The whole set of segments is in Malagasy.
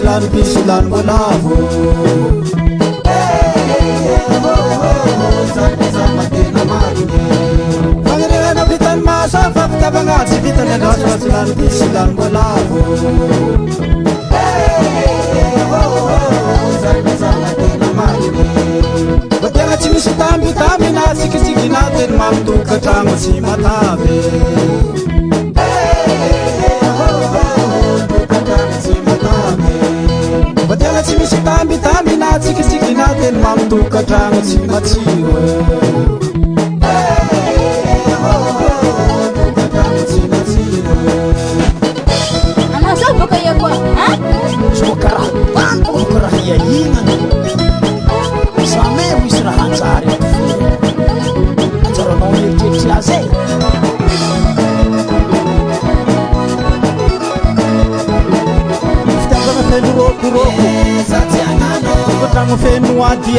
Lan pisilan bolavo sama tena marine Pangerena bitan masa fakta bangat si bitan yang ras lan pisilan bolavo sama tena marine Bagaimana cimi sitambi tambi na siki-siki natin mamtu kacang si matabe Badala tsy misy tambitamby na tsikitsiki naten mamtokatragno tsy matsiro Anasal ba kaya ko? Ha? Sukara, paano ko rahiyahingan? Sa may wisrahan sa arin. At sa ronong nirjit siya say. Roko Kotragno feno ady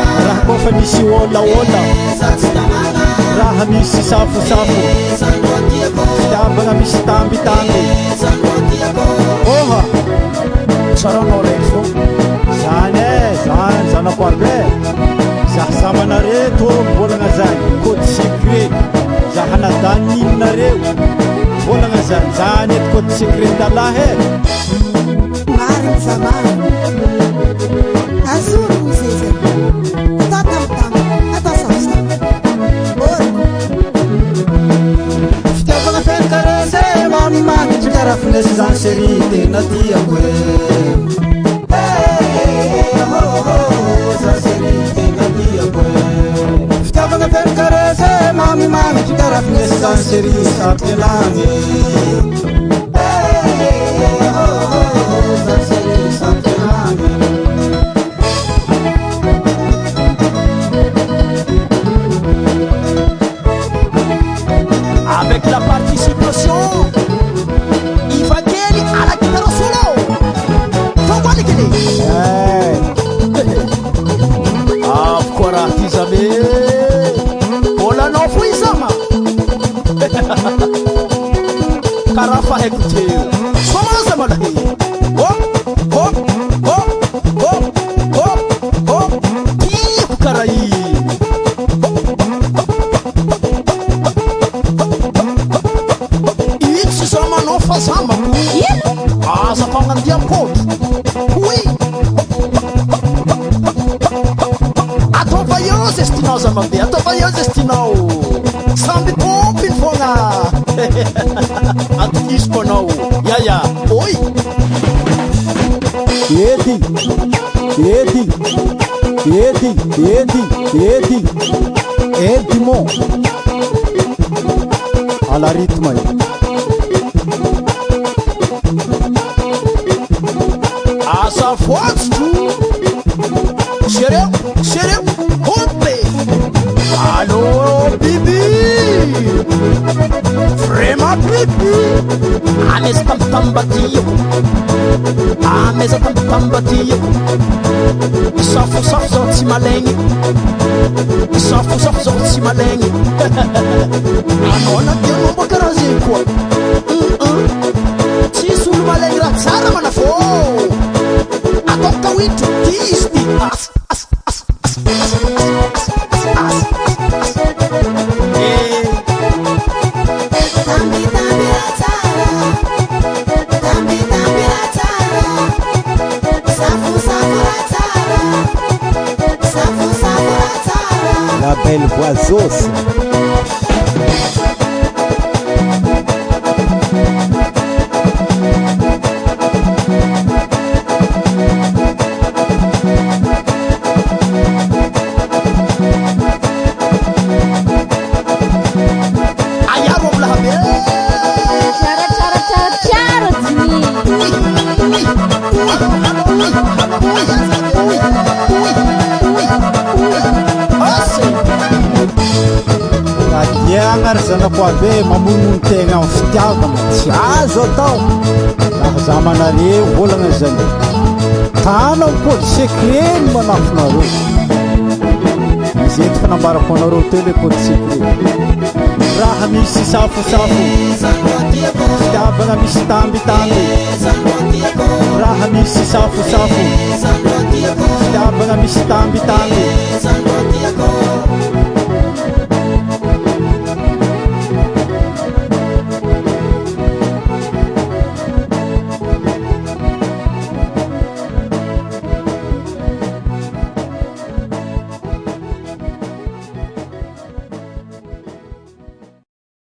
Raha kofa misy ôla Raha misy safo Fitiavagna misy tambitamby Oha Saranao raiky fô Zany zanako aby Zah samanareo mbolagna zany Code secret Zah nadaninareo Mbolagna zany Zany ety code secret dalahy Maring sama Azul musese Tatam Atasasa Fitiavagna fenkarese Mami magitry karaha finesy zany séri tena tiako Zany séri tena tiako Fitiavagna fenkarese Mami magitry karaha finesy zany séri sampielagny Avec la participation Ivangeli à la guitare solo Fawali kini Afkora tizame Ola no fuizama Karafa hekuteu Somaza malahi Tiyo karai Sama Asa pangandian pot Ui Ato pa yun destinao zamande Ato pa yun destinao Sambi popin fonga At ispo nao Yaya Oi Edi mo Alla ritmo Asa fortes tu Xereu Hope Alô Bibi Frema Bibi Amesa tambatiyo Amesa tambatiyo Safo zao tsy malegny Safo zao tsy malegny Anao na dia momba karaha zay koa Tsisy olo malegny raha tsara mana fô Atao kawitro tisty La belle Boisos Zanako abe mamonono tegna amin'ny fitiavana tsy azo atao raha zamanareo volagna zany tana kôdy secret ny manafonareo izety fanambarako anareo teo le kôdy secret raha misy safosafo fitiavagna misy tambitamby raha misy safosafo fitiavagna misy tambitamby